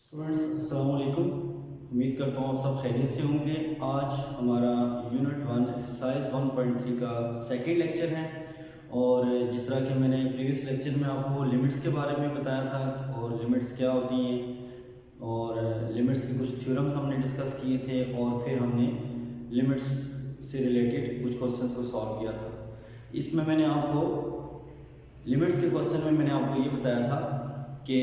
Students अस्सलाम वालेकुम। उम्मीद करता हूँ आप सब खैरियत से होंगे। आज हमारा यूनिट 1 एक्सरसाइज 1.3 का सेकंड लेक्चर है और जिस तरह कि मैंने प्रीवियस लेक्चर में आपको लिमिट्स के बारे में बताया था और लिमिट्स क्या होती हैं और लिमिट्स के कुछ थ्योरम्स हमने डिस्कस किए थे और फिर हमने लिमिट्स से रिलेटेड कुछ क्वेश्चन को सॉल्व किया था। इसमें मैंने आपको लिमिट्स के क्वेश्चन में मैंने आपको ये बताया था कि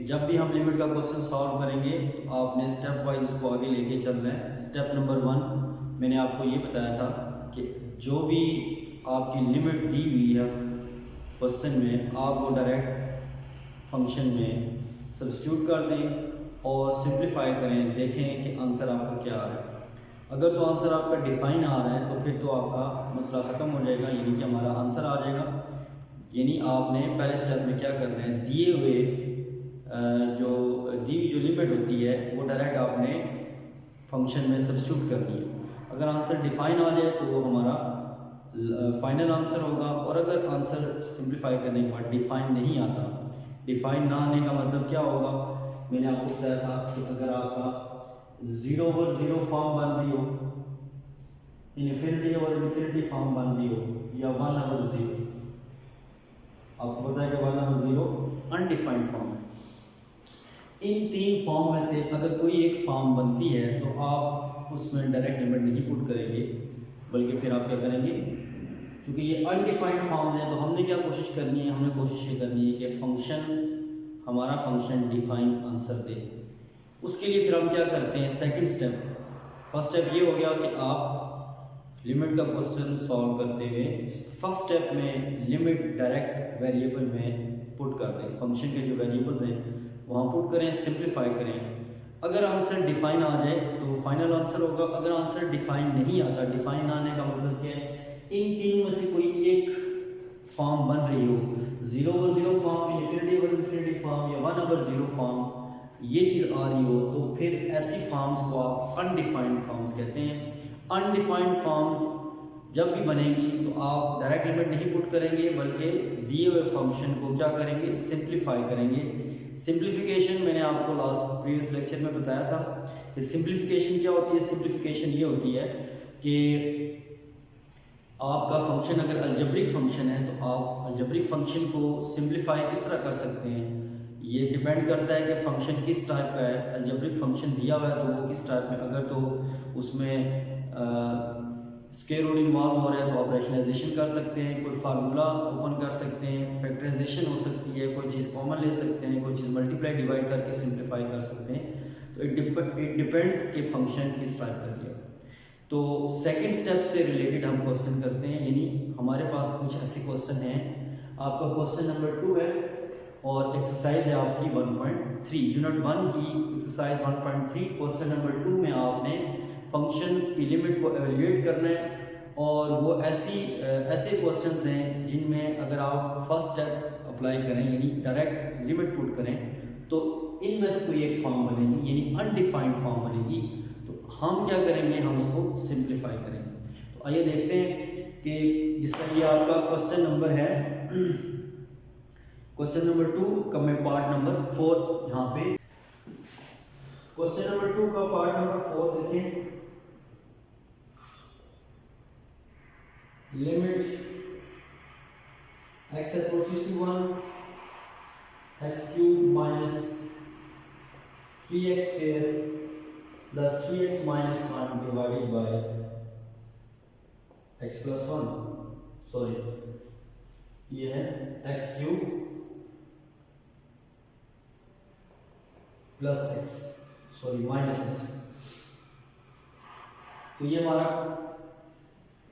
जब भी हम लिमिट का क्वेश्चन सॉल्व करेंगे तो आपने स्टेप वाइज उसको आगे लेके चलना है। स्टेप नंबर 1 मैंने आपको ये बताया था कि जो भी आपकी लिमिट दी हुई है क्वेश्चन में आप वो डायरेक्ट फंक्शन में सब्स्टिट्यूट कर दें और सिंप्लीफाई करें, देखें कि आंसर आपका क्या आ रहा है। अगर तो आंसर आपका डिफाइन आ रहा है तो फिर तो आपका मसला ख़त्म हो जाएगा, यानी कि हमारा आंसर आ जाएगा। यानी आपने पहले स्टेप में क्या करना है, दिए हुए जो लिमिट होती है वो डायरेक्ट आपने फंक्शन में सब्स्टिट्यूट करनी है। अगर आंसर डिफाइन आ जाए तो वो हमारा फाइनल आंसर होगा, और अगर आंसर सिंप्लीफाई करने के बाद डिफाइन नहीं आता, डिफाइन ना आने का मतलब क्या होगा, मैंने आपको बताया था कि अगर आपका 0 ओवर 0 फॉर्म बन रही हो, इन्फिनिटी और इन्फिनिटी फॉर्म बन रही हो, या 1 ओवर 0, आपको पता है कि 1 ओवर 0 अनडिफाइंड फॉर्म है। इन तीन फॉर्म में से अगर कोई एक फॉर्म बनती है तो आप उसमें डायरेक्ट लिमिट नहीं पुट करेंगे, बल्कि फिर आप क्या करेंगे, क्योंकि ये अनडिफाइंड फॉर्म्स हैं तो हमने क्या कोशिश करनी है, हमने कोशिश ये करनी है कि हमारा फंक्शन डिफाइन आंसर दे। उसके लिए फिर हम क्या करते हैं, सेकंड स्टेप, फर्स्ट स्टेप ये हो गया कि आप लिमिट का क्वेश्चन सॉल्व करते हुए फर्स्ट स्टेप में लिमिट डायरेक्ट वेरिएबल में पुट कर दें, फंक्शन के जो वेरिएबल्स हैं वहाँ पुट करें, सिंप्लीफाई करें। अगर आंसर डिफाइन आ जाए तो फाइनल आंसर होगा। अगर आंसर डिफाइन नहीं आता, डिफाइन आने का मतलब क्या है, इन तीन में से कोई एक फॉर्म बन रही हो, 0 over 0 form, infinity over infinity form, या 1 ओवर 0 फॉर्म, ये चीज़ आ रही हो तो फिर ऐसी फॉर्म्स को आप अनडिफाइंड फॉर्म्स कहते हैं। अनडिफाइंड फॉर्म जब भी बनेगी तो आप डायरेक्ट लिमिट नहीं पुट करेंगे, बल्कि दिए हुए फंक्शन को क्या करेंगे, सिंप्लीफाई करेंगे। सिंप्लीफिकेशन मैंने आपको लास्ट प्रीवियस लेक्चर में बताया था कि सिंप्लीफिकेशन क्या होती है। सिंप्लीफिकेशन ये होती है कि आपका फंक्शन अगर अलजेब्रिक फंक्शन है तो आप अलजेब्रिक फंक्शन को सिंप्लीफाई किस तरह कर सकते हैं, ये डिपेंड करता है कि फंक्शन किस टाइप का है। अलजेब्रिक फंक्शन दिया हुआ है तो वो किस टाइप में, अगर तो उसमें स्क्वायर रूट इन्वॉल्व हो रहा है तो आप रैशनलाइजेशन कर सकते हैं, कोई फार्मूला ओपन कर सकते हैं, फैक्टराइजेशन हो सकती है, कोई चीज़ कॉमन ले सकते हैं, कोई चीज़ मल्टीप्लाई डिवाइड करके सिंप्लीफाई कर सकते हैं। तो इट डिपेंड्स कि फंक्शन किस टाइप का दिया। तो सेकंड स्टेप से रिलेटेड हम क्वेश्चन करते हैं, यानी हमारे पास कुछ ऐसे क्वेश्चन हैं। आपका क्वेश्चन नंबर 2 है और एक्सरसाइज है आपकी 1.3, यूनिट 1 की एक्सरसाइज 1.3। क्वेश्चन नंबर 2 में आपने फंक्शंस की लिमिट को एवेल्यूएट करना है, और वो ऐसे क्वेश्चंस हैं जिनमें अगर आप फर्स्ट स्टेप अप्लाई करें, यानी डायरेक्ट लिमिट पुट करें, तो इनमें से कोई एक फॉर्म बनेगी, यानी अनडिफाइंड फॉर्म बनेगी। तो हम क्या करेंगे, हम उसको सिंप्लीफाई करेंगे। तो आइए देखते हैं कि जिसका ये आपका क्वेश्चन नंबर है, क्वेश्चन नंबर 2 का मैं पार्ट नंबर 4 यहाँ पे, क्वेश्चन नंबर 2 का पार्ट नंबर 4 देखें। Limit x approaches to 1, x cube minus 3x square plus 3x minus 1 divided by x plus 1, sorry ये है x cube plus x, sorry minus x। तो ये हमारा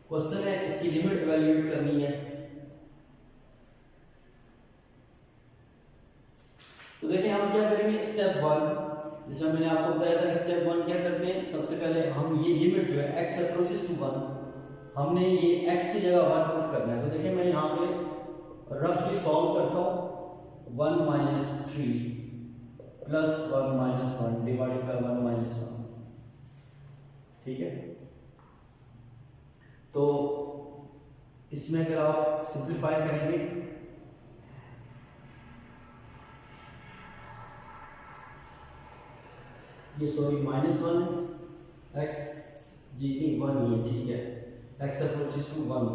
क्वेश्चन है, इसकी लिमिट इवैल्यूएट करनी है। तो देखिए हम क्या करेंगे, स्टेप 1, जिसमें मैंने आपको बताया था कि स्टेप 1 क्या करते हैं, सबसे पहले हम ये लिमिट जो है x अप्रोचेस टू 1, हमने ये x की जगह 1 पुट करना है। तो देखिए मैं यहाँ पे रफली सॉल्व करता हूँ, 1 minus 3 plus 1 minus 1 divided bye 1 minus 1, ठीक है। तो इसमें अगर आप सिंप्लीफाई करेंगे ये सॉरी -1 x जी नहीं 1 ही है, ठीक है, x approaches to 1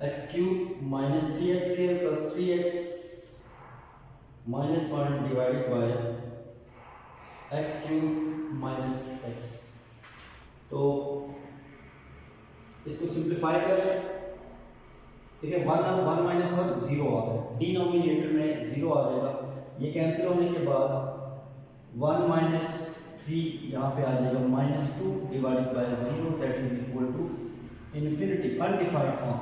x cube minus 3x square plus 3x minus 1 divided by x cube minus x। तो इसको सिंप्लीफाई कर लें, ठीक है, 1 और 1 माइनस 1 0 आ गया, डिनोमिनेटर में 0 आ जाएगा। ये कैंसिल होने के बाद 1 माइनस 3 यहाँ पे आ जाएगा -2 divided by 0 that is equal to infinity, undefined form.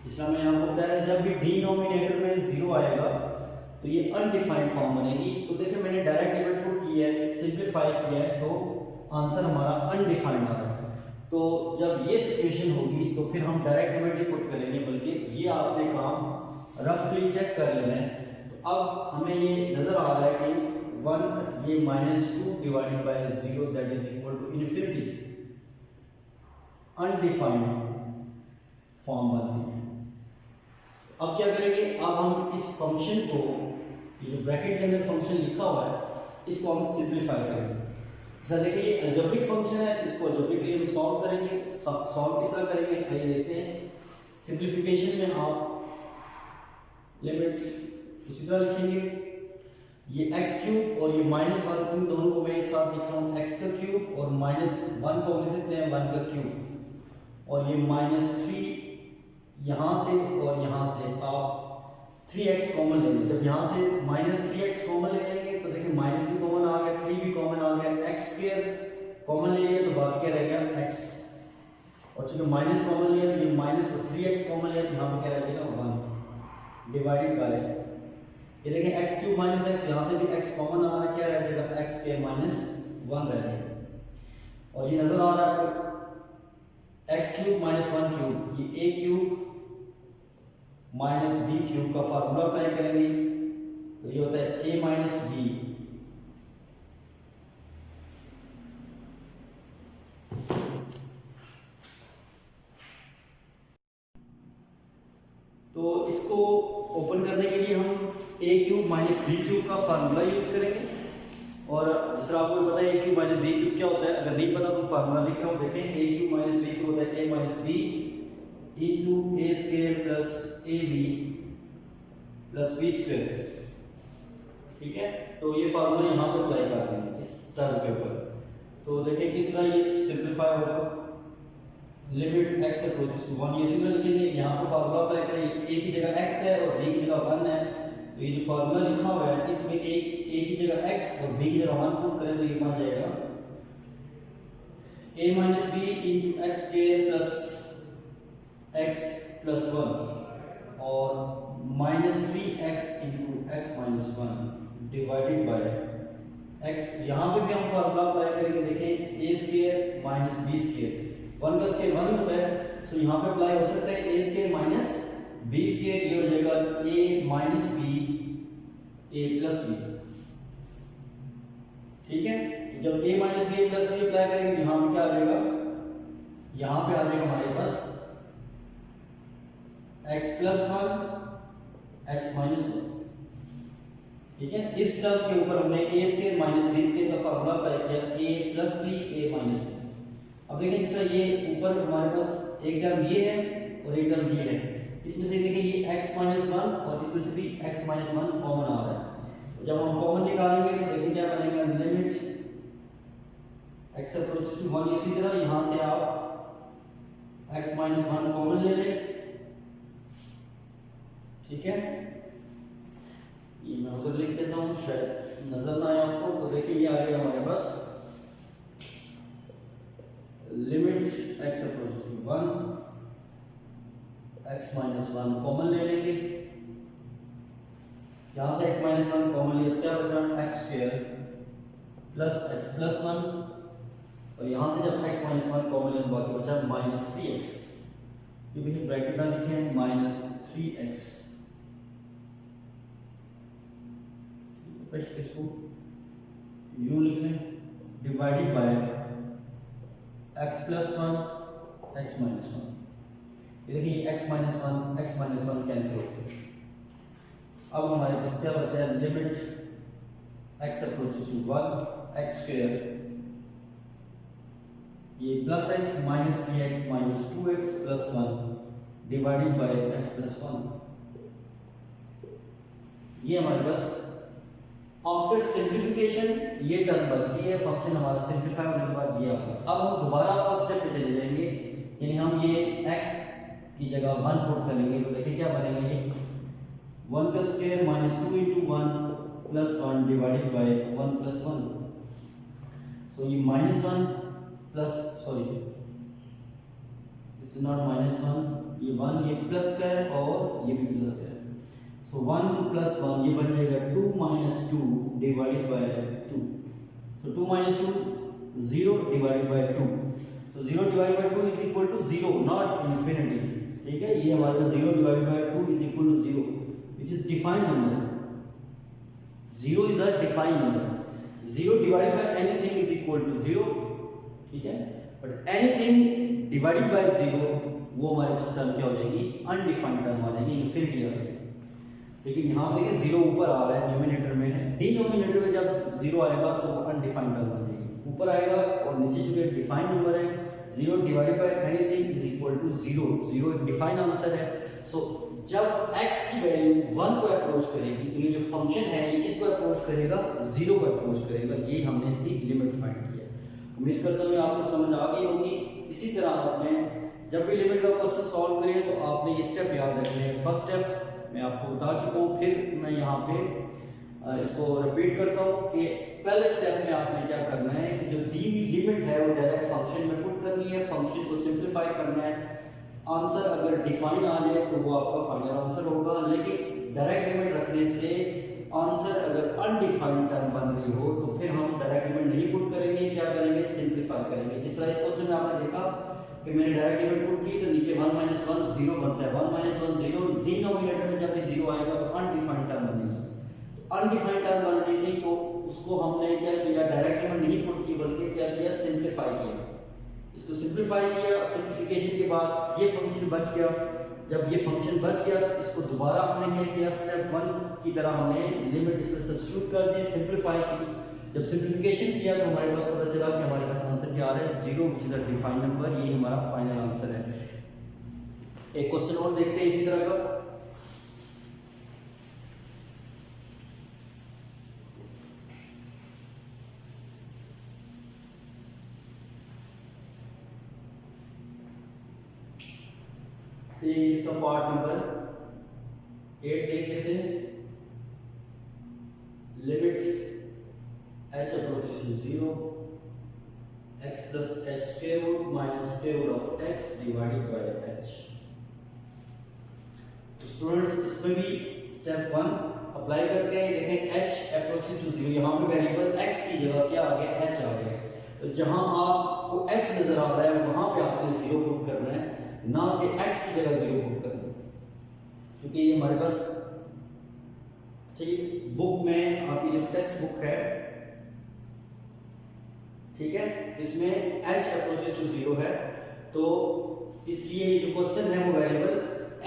इसलिए मैंने आपको बताया जब भी डिनोमिनेटर में 0 आएगा तो ये अनडिफाइंड फॉर्म बनेगी। तो देखिए मैंने डायरेक्ट लिमिट पुट की है, सिंप्लीफाई किया है, तो आंसर हमारा अनडिफाइंड आ रहा है। तो जब ये सिचुएशन होगी तो फिर हम डायरेक्ट लिमिट ही पुट करेंगे, बल्कि ये आपने काम रफली चेक कर लेना है। तो अब हमें ये नजर आ रहा है कि 1 ये -2 divided by 0 that is equal to infinity, undefined form बन गई है। अब क्या करेंगे, अब हम इस फंक्शन को, ये जो ब्रैकेट के अंदर फंक्शन लिखा हुआ है, इसको हम सिंप्लीफाई करेंगे। जैसा देखिए ये अलजेब्रिक फंक्शन है, इसको अलजेब्रिकली हम सॉल्व करेंगे। सॉल्व किस तरह करेंगे, आइए देखते हैं। सिंप्लीफिकेशन में आप लिमिट इसी तरह लिखेंगे, ये x क्यूब और ये -1 इन दोनों को मैं एक साथ लिख रहा हूँ, x का क्यूब और -1 को हम लिख सकते हैं 1 का क्यूब, और ये -3 यहाँ से और यहाँ से आप 3x कॉमन लेंगे। जब यहाँ से -3x कॉमन ले लेंगे तो देखिए माइनस भी कॉमन आ गया, 3 भी कॉमन आ गया, x स्क्वायर कॉमन ले लिया तो बाकी क्या रह गया x, और चूंकि माइनस कॉमन लिया तो ये माइनस और 3x कॉमन लिया तो यहाँ पे क्या रह जाएगा 1 डिवाइडेड बाय, ये देखें x क्यूब माइनस x, यहाँ से भी x कॉमन आ रहा है, क्या रह जाएगा x स्क्वायर माइनस 1 रह जाएगा। और ये नजर आ रहा है x क्यूब माइनस 1 क्यूब, ये a cube minus B cube का फार्मूला अप्लाई करेंगे तो ये होता है a माइनस बी, तो इसको ओपन करने के लिए हम a cube minus B cube का फार्मूला यूज करेंगे। और दूसरा आपको पता है a cube minus B cube क्या होता है, अगर नहीं पता तो फार्मूला लिख रहा हूँ, देखें a cube minus B cube होता है a minus B into a square plus A B plus B square, ठीक है। तो ये फार्मूला यहाँ पर अप्लाई कर देंगे इस टर्म के ऊपर। तो देखिए किस तरह ये सिंप्लीफाई होगा, लिमिट x अप्रोचेस टू 1, ये इसी तरह लिखेंगे, यहाँ पर फार्मूला अप्लाई करेंगे, a की जगह x है और b की जगह 1 है, तो ये जो फार्मूला लिखा हुआ है इसमें a की जगह x और b की जगह 1 पुट करें तो ये बन जाएगा a minus B into X square plus x plus 1 और -3x into X minus 1 divided by x। यहाँ पे भी हम फार्मूला अप्लाई करेंगे, देखें a square minus b square, 1 का स्क्वायर 1 होता है, सो यहाँ पे अप्लाई हो सकता है a square minus b square, ये हो जाएगा a minus b a plus b, ठीक है। जब a minus b plus b apply करेंगे यहाँ पे क्या आ जाएगा, यहाँ पे आ जाएगा हमारे पास x प्लस 1 x माइनस 1, ठीक है। इस टर्म के ऊपर हमने a square minus b square का फार्मूला अप्लाई किया, a plus b a minus b। अब देखें जिस तरह ये ऊपर हमारे पास एक टर्म ये है और एक टर्म ये है, इसमें से देखिए ये x माइनस 1 और इसमें से भी x माइनस 1 कॉमन आ रहा है। जब हम कॉमन निकालेंगे तो देखिए क्या बनेगा, लिमिट x अप्रोचेस टू 1, इसी तरह यहाँ से आप x माइनस 1 कॉमन ले लें, ठीक है। ये मैं उधर लिख देता हूँ शायद नजर ना आए आपको, तो देखिए ये आ गया हमारे पास limit x approaches to 1, x minus 1 common ले लेंगे, यहाँ से x माइनस 1 कॉमन लिया तो क्या बचा x square plus x plus 1, और यहाँ से जब x माइनस 1 कॉमन लिया तो बाकी बचा -3x, क्योंकि हम ब्रैकेट में लिखे हैं -3x, इसको यूं लिख लें, divided by x plus 1 x minus 1, ये देखिए x माइनस 1 कैंसिल हो गए। अब हमारे पास क्या बचा है, limit x approaches to 1 x square ये plus X minus 3x minus 2x plus 1 divided by x plus 1। ये हमारे पास आफ्टर सिंप्लीफिकेशन ये टर्म बच गई है, फंक्शन हमारा सिंप्लीफाई होने के बाद ये आ गया। अब हम दोबारा फर्स्ट स्टेप पे चले जाएंगे, यानी हम ये x की जगह 1 पुट करेंगे तो देखिए क्या बनेगा, ये 1 का square minus 2 into 1 plus 1 divided bye 1 plus 1। सो ये minus 1 plus sorry this is not minus 1, ये 1 ये प्लस का है और ये भी प्लस का है। सो 1 प्लस 1 ये बन जाएगा 2 minus 2 divided by 2। So 2 minus 2 0 divided by 2। तो 0 divided by 2 is equal to 0 not infinity, ठीक है। ये हमारे पास 0 divided by 2 is equal to 0 which is defined number. 0 is a defined number. 0 divided by anything is equal to 0, ठीक है, but anything divided by 0 वो हमारे पास टर्म क्या हो जाएगी, अनडिफाइंड टर्म आ जाएगी, इन्फिनिटी आ जाएगी। लेकिन यहाँ पे 0 ऊपर आ रहा है न्यूमिनेटर में, डिनोमिनेटर में जब 0 आएगा तो वो अनडिफाइंड टर्म आ जाएगी, ऊपर आएगा और नीचे जो है डिफाइंड नंबर है 0 divided by anything is equal to 0। 0 एक डिफाइंड आंसर है। सो जब x की वैल्यू 1 को अप्रोच करेगी तो ये जो फंक्शन है ये किसको अप्रोच करेगा, 0 को अप्रोच करेगा। ये हमने इसकी लिमिट फाइंड की है। उम्मीद करता हूँ आपको समझ आ गई होगी। इसी तरह आपने जब भी लिमिट का क्वेश्चन सॉल्व करें तो आपने ये स्टेप याद रखने हैं। फर्स्ट स्टेप मैं आपको बता चुका हूँ, फिर मैं यहाँ पे इसको रिपीट करता हूँ कि पहले स्टेप में आपने क्या करना है कि जो दी हुई लिमिट है वो डायरेक्ट फंक्शन में पुट करनी है, फंक्शन को सिंप्लीफाई करना है। आंसर अगर डिफाइन आ जाए तो वो आपका फाइनल आंसर होगा, लेकिन डायरेक्ट लिमिट रखने से आंसर अगर अनडिफाइंड टर्म बन रही हो तो फिर हम डायरेक्ट लिमिट नहीं पुट करेंगे, क्या करेंगे, सिंप्लीफाई करेंगे। जिस तरह इस क्वेश्चन में आपने देखा कि मैंने डायरेक्ट लिमिट पुट की तो नीचे 1 माइनस 1 0 बनता है, 1 माइनस 1 0, डिनोमिनेटर में जब भी 0 आएगा तो अनडिफाइंड टर्म बनेगी। तो अनडिफाइंड टर्म बन रही थी तो उसको हमने क्या किया, डायरेक्ट लिमिट नहीं पुट की बल्कि क्या किया, सिंप्लीफाई किया। इसको सिंप्लीफाई किया, सिंप्लीफिकेशन के बाद ये फंक्शन बच गया। जब ये फंक्शन बच गया तो इसको दोबारा हमने क्या किया, स्टेप 1 की तरह हमने लिमिट इसमें सब्स्टिट्यूट कर दी, सिंप्लीफाई की। जब सिंप्लीफिकेशन किया तो हमारे पास पता चला कि हमारे पास आंसर क्या आ रहा है, 0 which is a defined number. ये हमारा फाइनल आंसर है। एक क्वेश्चन और देखते हैं इसी तरह का। इसका पार्ट नंबर 8 देख लेते हैं। Limit h approaches to 0 x plus h square root minus square root of x divided by h। तो स्टूडेंट्स इसमें भी स्टेप 1 अप्लाई करके देखें, h अप्रोचेस टू 0, यहाँ पे वेरिएबल x की जगह क्या आ गया, h आ गया। तो जहां आपको x नजर आ रहा है वहां पे आपने 0 पुट करना है, ना कि x की जगह 0 पुट करना है, क्योंकि ये हमारे पास चाहिए बुक में आपकी जो टेक्स्ट बुक है, ठीक है, इसमें h अप्रोचेस टू 0 है। तो इसलिए जो क्वेश्चन है वो वेरिएबल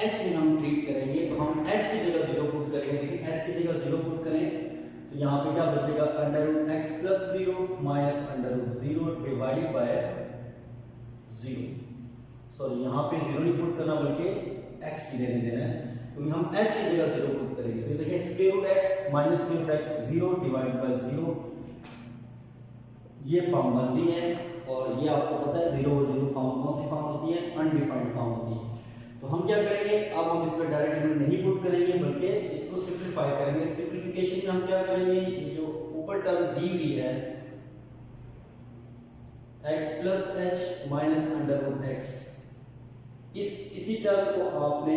h में हम ट्रीट करेंगे। तो हम h की जगह 0 पुट करेंगे। देखिए h की जगह 0 पुट करें तो यहाँ पे क्या बचेगा, under root x plus 0 minus under root 0 divided by 0। Sorry यहाँ पे 0 नहीं पुट करना बल्कि x की लेने देना है, क्योंकि हम h की जगह 0 पुट करेंगे। तो देखिए square root x minus square root x 0 divided by 0, ये फॉर्म बन रही है। और ये आपको पता है 0 और 0 फॉर्म कौन सी फॉर्म होती है, अनडिफाइंड फॉर्म होती है। तो हम क्या करेंगे, अब हम इसमें डायरेक्ट लिमिट नहीं पुट करेंगे बल्कि इसको सिंप्लीफाई करेंगे। सिंप्लीफिकेशन में हम क्या करेंगे, ये जो ऊपर टर्म दी हुई है x plus h minus under root x, इसी टर्म को आपने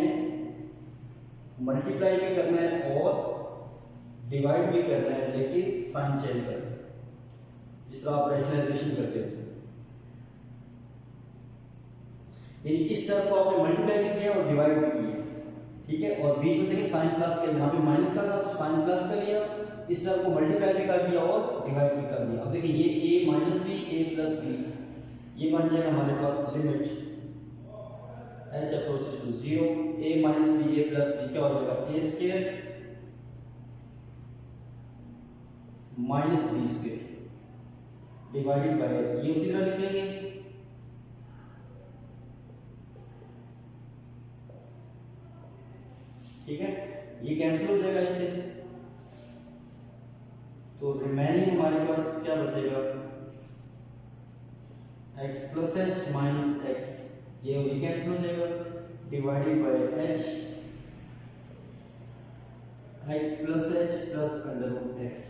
मल्टीप्लाई भी करना है और डिवाइड भी करना है, लेकिन साइन चेंज करना है, जिस तरह आप रैशनलाइजेशन करते हैं। यानी इस टर्म को आपने मल्टीप्लाई भी किया और डिवाइड भी किया, ठीक है। और बीच में देखिए साइन प्लस के, यहाँ पे माइनस का था तो साइन प्लस कर लिया, इस टर्म को मल्टीप्लाई भी कर दिया और डिवाइड भी कर दिया। अब देखिए ये a minus B a plus B, ये बन जाएगा हमारे पास limit h approaches to 0 a minus B a plus B, क्या हो जाएगा a square minus B square divided by, ये उसी तरह लिखेंगे ठीक है, ये कैंसिल हो जाएगा इससे, तो रिमेनिंग हमारे पास क्या बचेगा, x plus H minus X, ये भी कैंसिल हो जाएगा, divided by h x plus H plus under root X.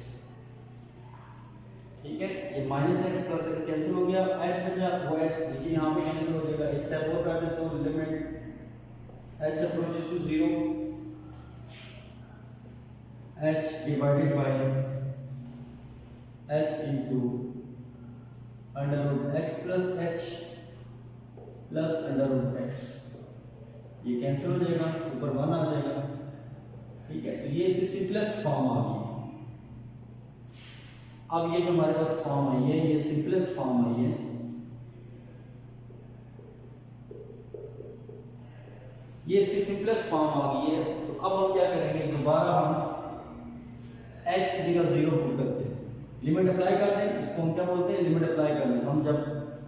ठीक है, ये minus X plus X cancel हो गया, h बचा, वो h नीचे यहाँ पे कैंसिल हो जाएगा। एक स्टेप और कर देते हो, limit h approaches to 0, h divided by h into under root X plus H plus under root X, ये कैंसिल हो जाएगा, ऊपर 1 आ जाएगा। ठीक है, तो ये इसकी सिंपलेस्ट फॉर्म आ गई। अब ये जो हमारे पास फॉर्म आई है, ये सिंपलेस्ट फॉर्म आई है, ये इसकी सिंपलेस्ट फॉर्म आ गई है। तो अब हम क्या करेंगे, दोबारा हम h की जगह 0 पुट करते हैं, लिमिट अप्लाई कर दें, इसको हम क्या बोलते हैं, लिमिट अप्लाई करना। हम जब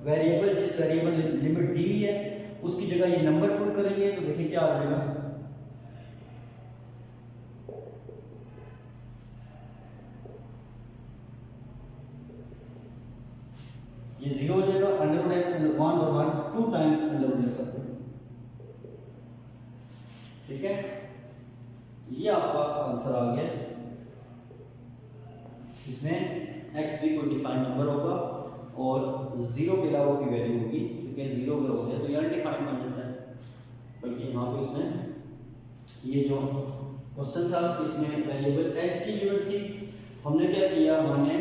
वेरिएबल, जिस वेरिएबल लिमिट दी हुई है उसकी जगह ये नंबर पुट करेंगे, तो देखिए क्या हो जाएगा, ये 0 हो जाएगा, अंडर रूट एक्स अंडर 1 और 1 2 टाइम्स अंडर रूट एक्स आता है। ठीक है, ये आपका आंसर आ गया। इसमें x भी कोई डिफाइंड नंबर होगा और 0 के अलावा की वैल्यू होगी, क्योंकि 0 अगर हो गया तो ये अनडिफाइंड बन जाता है। बल्कि यहाँ पे उसने ये जो क्वेश्चन था इसमें वेरिएबल x की लिमिट थी, हमने क्या किया, हमने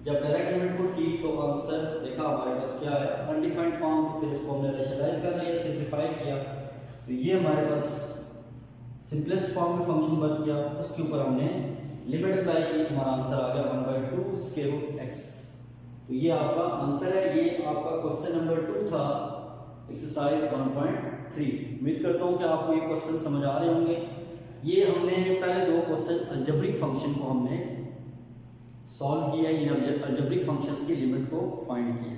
जब डायरेक्ट लिमिट पुट की तो आंसर देखा हमारे पास क्या है, अनडिफाइंड फॉर्म, फिर उसको हमने रेशनलाइज कर लिया, सिंप्लीफाई किया, तो ये हमारे पास सिंपलेस्ट फॉर्म में फंक्शन बच गया। उसके ऊपर हमने लिमिट अप्लाई की, हमारा आंसर आ गया 1/2 स्क्वायर रूट x। तो ये आपका आंसर है, ये आपका क्वेश्चन नंबर 2 था, एक्सरसाइज 1.3। उम्मीद करता हूँ कि आपको ये क्वेश्चन समझ आ रहे होंगे। ये हमने पहले 2 क्वेश्चन अलजेब्रिक फंक्शन को हमने सॉल्व किया, इन अलजेब्रिक फंक्शंस की लिमिट को फाइंड किया।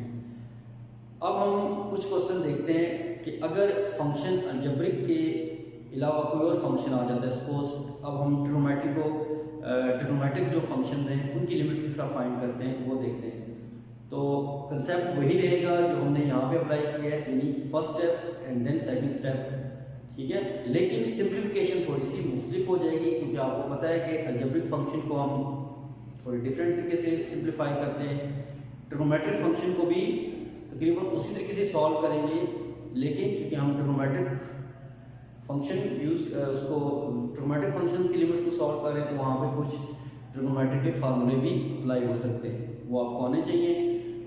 अब हम कुछ क्वेश्चन देखते हैं कि अगर फंक्शन अलजेब्रिक के अलावा कोई और फंक्शन आ जाता है, सपोज अब हम ट्रिग्नोमेट्रिक जो फंक्शंस हैं उनकी लिमिट्स किस तरह फाइंड करते हैं वो देखते हैं। तो कंसेप्ट वही रहेगा जो हमने यहाँ पे अप्लाई किया है, यानी first step and then second step. ठीक है, लेकिन सिंप्लीफिकेशन थोड़ी सी मुख्तलिफ हो जाएगी, क्योंकि आपको पता है कि अलजेब्रिक फंक्शन को हम थोड़ी डिफरेंट तरीके से सिंप्लीफाई करते हैं, ट्रिग्नोमेट्रिक फंक्शन को भी तकरीबन उसी तरीके से सॉल्व करेंगे, लेकिन चूंकि हम ट्रिग्नोमेट्रिक फंक्शन उसको ट्रिग्नोमेट्रिक फंक्शंस की लिमिट्स को सॉल्व कर रहे हैं, तो वहाँ पे कुछ ट्रिग्नोमेट्रिक के फार्मूले भी अप्लाई हो सकते हैं, वो आपको आने चाहिए।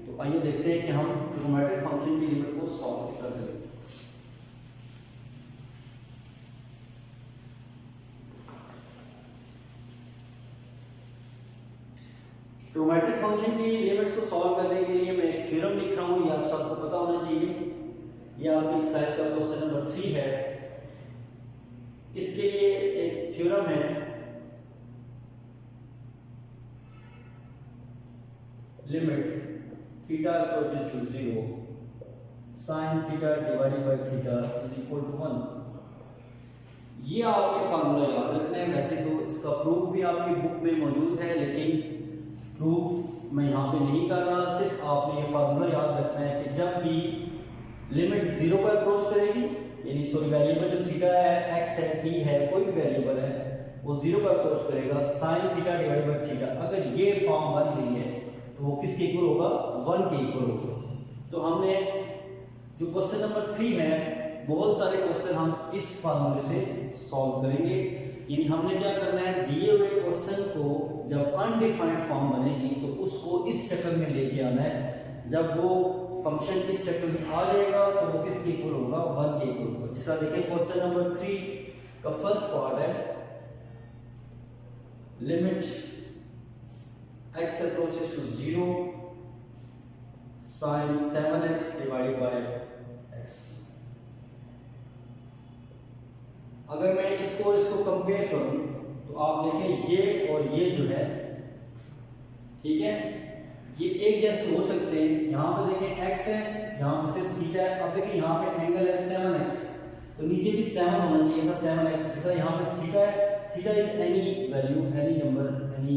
तो आइए देखते हैं कि हम ट्रिग्नोमेट्रिक फंक्शन की लिमिट को सॉल्व किस तरह करें। ट्रिग्नोमेट्रिक फंक्शन की लिमिट्स को सॉल्व करने के लिए मैं एक थ्योरम लिख रहा हूँ, ये आप सबको पता होना चाहिए। ये आपकी एक्सरसाइज का क्वेश्चन नंबर 3 है। इसके लिए एक थ्योरम है, limit theta approaches to 0 sin theta divided by theta is equal to 1। ये आपके फार्मूला याद रखना है। वैसे तो इसका प्रूफ भी आपकी बुक में मौजूद है, लेकिन प्रूफ मैं यहाँ पे नहीं कर रहा, सिर्फ आपने ये फार्मूला याद रखना है कि जब भी लिमिट 0 पर अप्रोच करेगी, यानी सॉरी वेरिएबल जो थीटा है, x है, t है, कोई भी वेरिएबल है, वो 0 पर अप्रोच करेगा, sin theta divided by theta, अगर ये फॉर्म बन रही है तो वो किसके इक्वल होगा, 1 के इक्वल होगा। तो हमने जो क्वेश्चन नंबर 3 है, बहुत सारे क्वेश्चन हम इस फार्मूले से सॉल्व करेंगे। यानी हमने क्या करना है, दिए हुए क्वेश्चन को जब अनडिफाइंड फॉर्म बनेगी तो उसको इस शक्ल में लेके आना है। जब वो फंक्शन इस शक्ल में आ जाएगा तो वो किसके इक्वल होगा, 1 के इक्वल होगा। जिस तरह देखें क्वेश्चन नंबर 3 का फर्स्ट पार्ट है, limit x approaches to 0 sin 7x divided by x। अगर मैं इसको कंपेयर करूं तो आप देखें ये और ये जो है, ठीक है, ये एक जैसे हो सकते हैं। यहाँ पे देखें x है, यहाँ पे सिर्फ थीटा है। अब देखिए यहाँ पे एंगल है 7x, तो तो नीचे भी 7 होना चाहिए था, 7x। जैसा यहाँ पे थीटा है, theta is any value, any number, any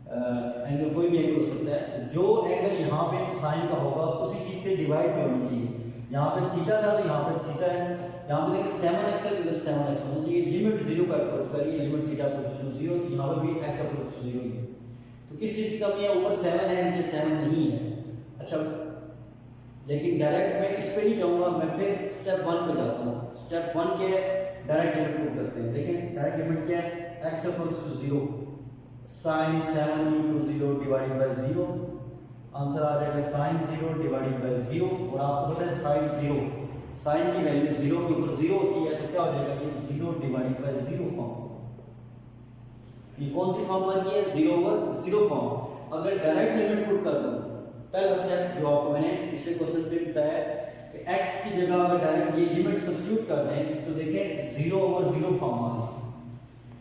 angle, कोई भी एंगल हो सकता है। जो एंगल यहाँ पे साइन का होगा उसी चीज से डिवाइड भी होनी चाहिए। यहाँ पे थीटा था तो यहाँ पे थीटा है, यहाँ पे देखिए 7x है, इधर 7x होना चाहिए। लिमिट 0 का अप्रोच करिए, लिमिट थीटा अप्रोच टू 0, तो यहाँ पे भी x अप्रोच टू 0 ही है। तो किस चीज की कमी है, ऊपर 7 है, नीचे 7 नहीं है। अच्छा, लेकिन डायरेक्ट मैं इस पे नहीं जाऊंगा, मैं फिर स्टेप 1 पे जाता हूँ। स्टेप 1 क्या है, डायरेक्ट लिमिट पुट करते हैं। देखिए डायरेक्ट लिमिट क्या है, x approach to 0 sin 7 into 0 divided by 0, answer आ जाएगा sin 0 डिवाइडेड बाय 0। और आपको पता है sin 0, sin की वैल्यू 0 के ऊपर 0 होती है, तो क्या हो जाएगा ये 0 डिवाइडेड बाय 0 फॉर्म। ये कौन सी फॉर्म बन गई है, 0/0 फॉर्म। अगर डायरेक्ट लिमिट पुट कर दूं, पहला स्टेप जो आपको मैंने पिछले क्वेश्चन पे बताया कि x की जगह अगर डायरेक्ट ये लिमिट सब्स्टिट्यूट कर दें तो देखें 0/0 फॉर्म आ गई,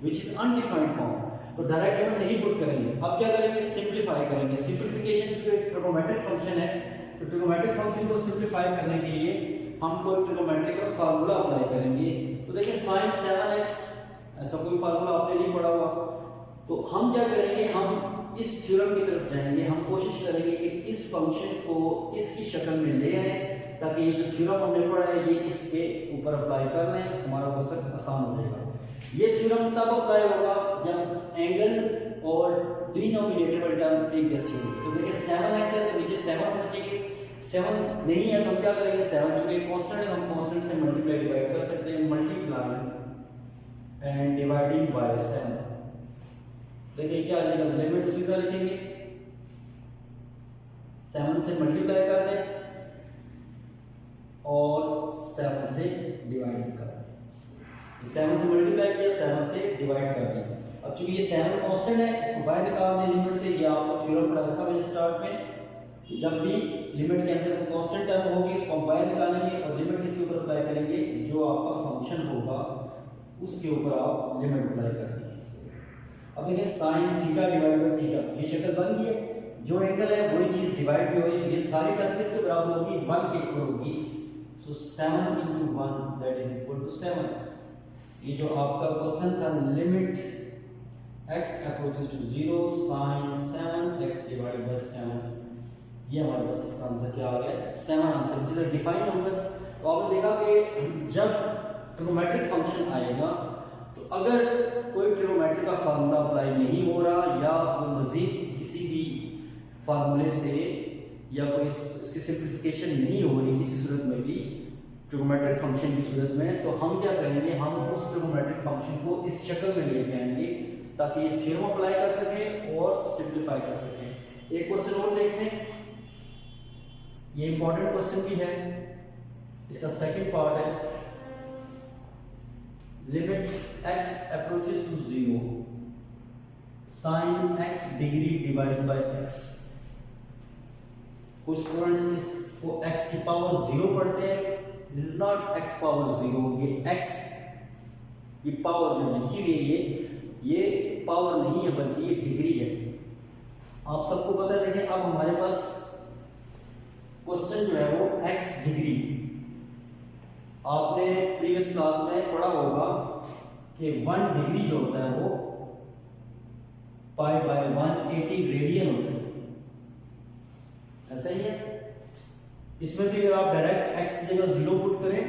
व्हिच इज अनडिफाइंड फॉर्म। तो डायरेक्ट लिमिट नहीं पुट करेंगे, अब क्या करेंगे, सिंपलीफाई करेंगे। सिंपलीफिकेशन जो एक ट्रिग्नोमेट्रिक फंक्शन है, तो ट्रिग्नोमेट्रिक फंक्शन को सिंपलीफाई करने के लिए हम कोई ट्रिग्नोमेट्रिक का फार्मूला अप्लाई करेंगे। तो देखिए sin 7x, ऐसा कोई फार्मूला आपने नहीं पढ़ा होगा, तो हम क्या करेंगे, हम इस थ्योरम की तरफ जाएंगे। हम कोशिश करेंगे कि इस फंक्शन को इसकी शक्ल में ले आए, ताकि ये जो थ्योरम हमने पढ़ा है ये इसके ऊपर अप्लाई कर लें, हमारा क्वेश्चन आसान हो जाएगा। ये थ्योरम तब अप्लाई होगा जब एंगल और डिनोमिनेटर वाली टर्म एक जैसी होगी। तो देखिए 7x है तो नीचे 7 होना चाहिए, 7 नहीं है तो हम क्या करेंगे, 7 चूंकि कांस्टेंट है, हम कांस्टेंट से मल्टीप्लाई डिवाइड कर सकते हैं, मल्टीप्लाई एंड डिवाइडिंग बाय 7। देखिए क्या आ जाएगा, लिमिट उसी तरह लिखेंगे, 7 से मल्टीप्लाई कर दें और 7 से डिवाइड कर दें। 7 से मल्टीप्लाई किया, 7 से डिवाइड कर दिया। अब चूंकि ये 7 कांस्टेंट है, इसको बाहर निकाल दें लिमिट से। ये आपको थ्योरम पढ़ाया था मैंने स्टार्ट में, कि जब भी लिमिट के अंदर कोई कांस्टेंट टर्म होगी उसको हम बाहर निकालेंगे और लिमिट इसके ऊपर अप्लाई करेंगे, जो आपका फंक्शन होगा उसके ऊपर आप लिमिट अप्लाई करेंगे। अब देखिए sin theta divide by theta, ये शक्ल बन गई है। जो एंगल है वही चीज डिवाइड भी हो रही है, ये सारी टर्म किसके बराबर होगी, 1 के इक्वल होगी। So 7 into 1 that is equal to 7। ये जो आपका क्वेश्चन था, limit x approaches to 0 sin 7x divided by 7, ये हमारे पास इसका आंसर क्या आ गया, 7 answer, which is a defined number. तो आपने देखा कि जब ट्रिग्नोमेट्रिक फंक्शन आएगा तो अगर कोई ट्रिग्नोमेट्री का फार्मूला अप्लाई नहीं हो रहा या वो मजीद किसी भी फार्मूले से या कोई इसकी सिंप्लीफिकेशन नहीं हो रही किसी सूरत में भी ट्रिग्नोमेट्रिक फंक्शन की सूरत में, तो हम क्या करेंगे, हम उस ट्रिग्नोमेट्रिक फंक्शन को इस शक्ल में लेके आएंगे ताकि ये थ्योरम अप्लाई कर सकें और सिंप्लीफाई कर सकें। एक क्वेश्चन और देखते हैं, ये इंपॉर्टेंट क्वेश्चन भी है, इसका सेकंड पार्ट है, limit x approaches to 0 sin x degree divided by x। कुछ स्टूडेंट्स इसको x की पावर 0 पढ़ते हैं, this is not x power 0, ये x की पावर जो लिखी हुई है ये पावर नहीं है बल्कि ये डिग्री है। आप सबको पता है, देखें अब हमारे पास क्वेश्चन जो है वो x डिग्री, आपने प्रीवियस क्लास में पढ़ा होगा कि 1 डिग्री जो होता है वो पाई बाय 180 रेडियन होता है, ऐसा ही है। इसमें भी अगर आप डायरेक्ट x की जगह 0 पुट करें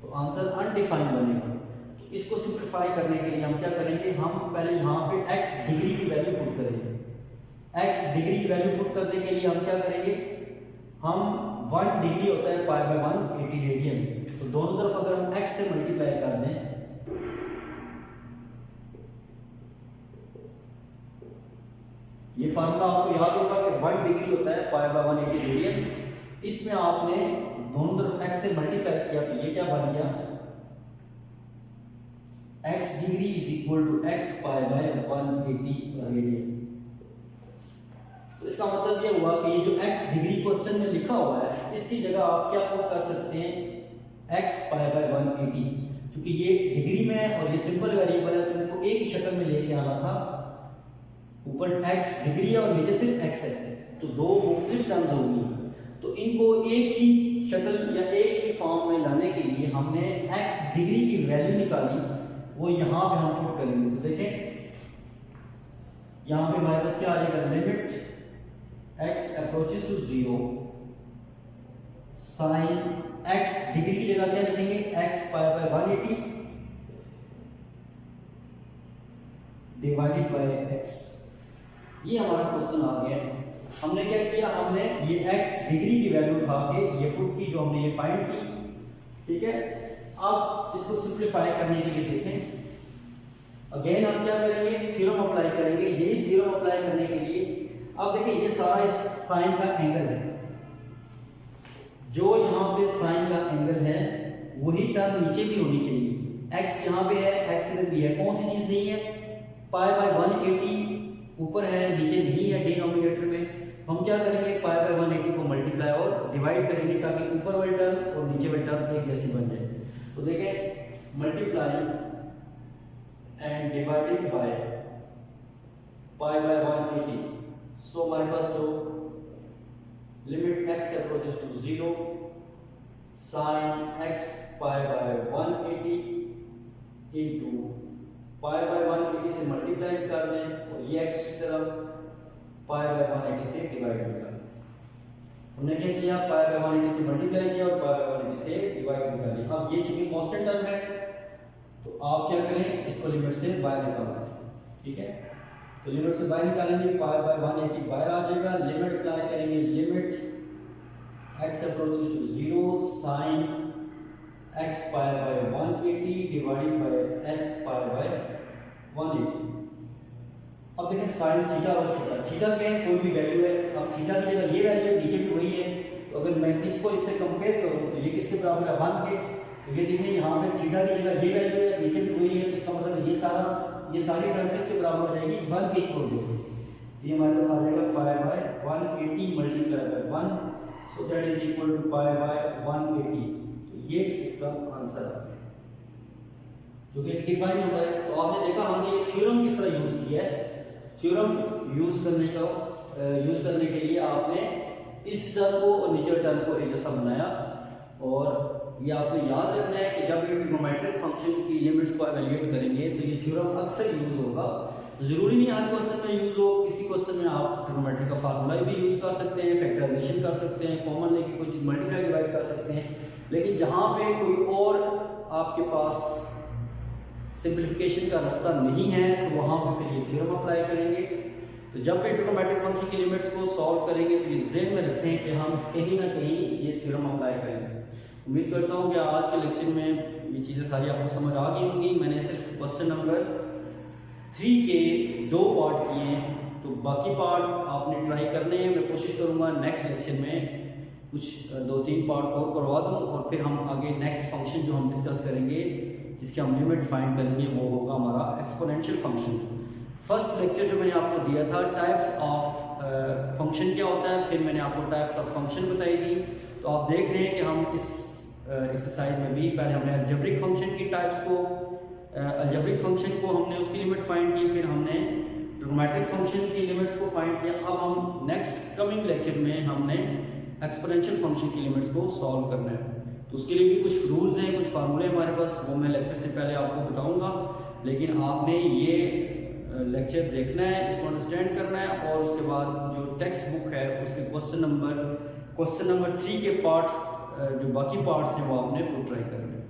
तो आंसर अनडिफाइंड बनेगा। तो इसको सिंप्लीफाई करने के लिए हम क्या करेंगे, हम पहले यहाँ पे x डिग्री की वैल्यू पुट करेंगे। x डिग्री की वैल्यू पुट करने के लिए हम क्या करेंगे, हम 1 डिग्री होता है पाई बाय 180 रेडियन, तो दोनों तरफ अगर हम x से मल्टीप्लाई कर दें ये फार्मूला आपको याद होगा कि 1 डिग्री होता है पाई बाय 180 रेडियन, इसमें आपने दोनों तरफ x से मल्टीप्लाई किया तो ये क्या बन गया, x degree is equal to x pi by 180 radian. तो इसका मतलब ये हुआ कि ये जो x डिग्री क्वेश्चन में लिखा हुआ है इसकी जगह आप क्या पुट कर सकते हैं, x पाई बाय 180, क्योंकि ये डिग्री में है और ये सिंपल वेरिएबल है तो इनको एक ही शक्ल में लेके आना था, ऊपर x डिग्री है और नीचे सिर्फ x है, तो दो मुख्तलिफ टर्म्स होंगी। तो इनको एक ही शक्ल या एक ही फॉर्म में लाने के लिए हमने x डिग्री की वैल्यू निकाली, वो यहाँ पे हम पुट करेंगे। तो देखें यहाँ पे हमारे पास क्या आ जाएगा, limit x approaches to 0 sine x degree की जगह क्या लिखेंगे, x pi by 180 divided by x। ये हमारा क्वेश्चन आ गया। हमने क्या किया, हमने ये x डिग्री की वैल्यू उठा के ये पुट की, जो हमने ये फाइंड की, ठीक है। अब इसको सिंपलीफाई करने के लिए देखें, अगेन हम क्या करेंगे, थ्योरम अप्लाई करेंगे। यही थ्योरम अप्लाई करने के लिए अब देखिए ये सारा इस साइन का एंगल है, जो यहाँ पे साइन का एंगल है वही टर्म नीचे भी होनी चाहिए। x यहाँ पे है, x इधर भी है, कौन सी चीज नहीं है, पाई बाय 180 ऊपर है नीचे नहीं है डिनोमिनेटर में। हम क्या करेंगे, पाई बाय 180 को मल्टीप्लाई और डिवाइड करेंगे ताकि ऊपर वाली टर्म और नीचे वाली टर्म एक जैसी बन जाए। तो देखें multiply and divided by pi by 180, so हमारे पास तो limit x approaches to 0 sine x pi by 180 into pi by 180 से मल्टीप्लाई कर दें और ये x की तरफ पाई बाय 180 से डिवाइड कर दें। हमने क्या किया, पाई बाय 180 से मल्टीप्लाई किया और पाई बाय 180 से डिवाइड कर दिया। अब ये चूंकि कांस्टेंट टर्म है तो आप क्या करें, इसको लिमिट से बाहर निकाल दें, ठीक है। तो लिमिट से बाहर निकालेंगे, पाई बाय 180 बाहर आ जाएगा, लिमिट अप्लाई करेंगे, limit x approaches to 0 sine x pi by 180 divided by x pi by 180। अब देखें साइन थीटा और थीटा, थीटा क्या है, कोई भी वैल्यू है। अब थीटा की जगह ये वैल्यू है, नीचे भी वही है, तो अगर मैं इसको इससे कंपेयर करूं तो ये किसके बराबर है, 1 के। तो ये देखें यहाँ पे थीटा की जगह ये वैल्यू है, नीचे भी वही है, तो इसका मतलब ये सारी टर्म किसके बराबर हो जाएगी, 1 के इक्वल हो जाएगी। ये हमारे पास आ जाएगा pi by 180 multiply by 1, so that is equal to pi by 180। तो ये इसका आंसर आ गया, जो कि एक डिफाइन नंबर है। तो आपने देखा हमने ये थ्योरम किस तरह यूज किया है। थ्योरम यूज करने के लिए आपने इस टर्म को और नीचे टर्म को एक जैसा बनाया, और ये आपने याद रखना है कि जब ये ट्रिग्नोमेट्रिक फंक्शन की लिमिट्स को एवेल्युएट करेंगे तो ये थ्योरम अक्सर यूज होगा। जरूरी नहीं हर क्वेश्चन में यूज हो, किसी क्वेश्चन में आप ट्रिग्नोमेट्री का फार्मूला भी यूज कर सकते हैं, फैक्टराइजेशन कर सकते हैं, कॉमन लेके कुछ मल्टीप्लाई डिवाइड कर सकते हैं। लेकिन जहाँ पे कोई और आपके पास सिंप्लीफिकेशन का रास्ता नहीं है तो वहाँ पे फिर ये थ्योरम अप्लाई करेंगे। तो जब भी ट्रिग्नोमेट्रिक फंक्शन की लिमिट्स को सॉल्व करेंगे तो ये ज़हन में रखें कि हम कहीं ना कहीं ये थ्योरम अप्लाई करेंगे। उम्मीद करता हूँ कि आज के लेक्चर में ये चीज़ें सारी आपको समझ आ गई होंगी। मैंने सिर्फ क्वेश्चन नंबर 3 के 2 पार्ट किए हैं, तो बाकी पार्ट आपने ट्राई करने हैं। मैं कोशिश करूँगा नेक्स्ट लेक्चर में कुछ 2-3 पार्ट और करवा दूँ, और फिर हम आगे नेक्स्ट फंक्शन जो हम डिस्कस करेंगे, जिसके हम लिमिट फाइंड करेंगे, वो होगा हमारा एक्सपोनेंशियल फंक्शन। फर्स्ट लेक्चर जो मैंने आपको दिया था टाइप्स ऑफ फंक्शन क्या होता है, फिर मैंने आपको टाइप्स ऑफ फंक्शन बताई थी। तो आप देख रहे हैं कि हम इस एक्सरसाइज में भी पहले हमने अलजेब्रिक फंक्शन की टाइप्स को, अलजेब्रिक फंक्शन को हमने उसकी लिमिट फाइंड की, फिर हमने ट्रिग्नोमेट्रिक फंक्शन की लिमिट्स को फाइंड किया। अब हम नेक्स्ट कमिंग लेक्चर में हमने एक्सपोनेंशियल फंक्शन की लिमिट्स को सॉल्व करना है। तो उसके लिए भी कुछ रूल्स हैं, कुछ फार्मूले हमारे पास, वो मैं लेक्चर से पहले आपको बताऊंगा। लेकिन आपने ये लेक्चर देखना है, इसको अंडरस्टैंड करना है, और उसके बाद जो टेक्स्ट बुक है उसके क्वेश्चन नंबर 3 के पार्ट्स, जो बाकी पार्ट्स हैं वो आपने खुद ट्राई करना है।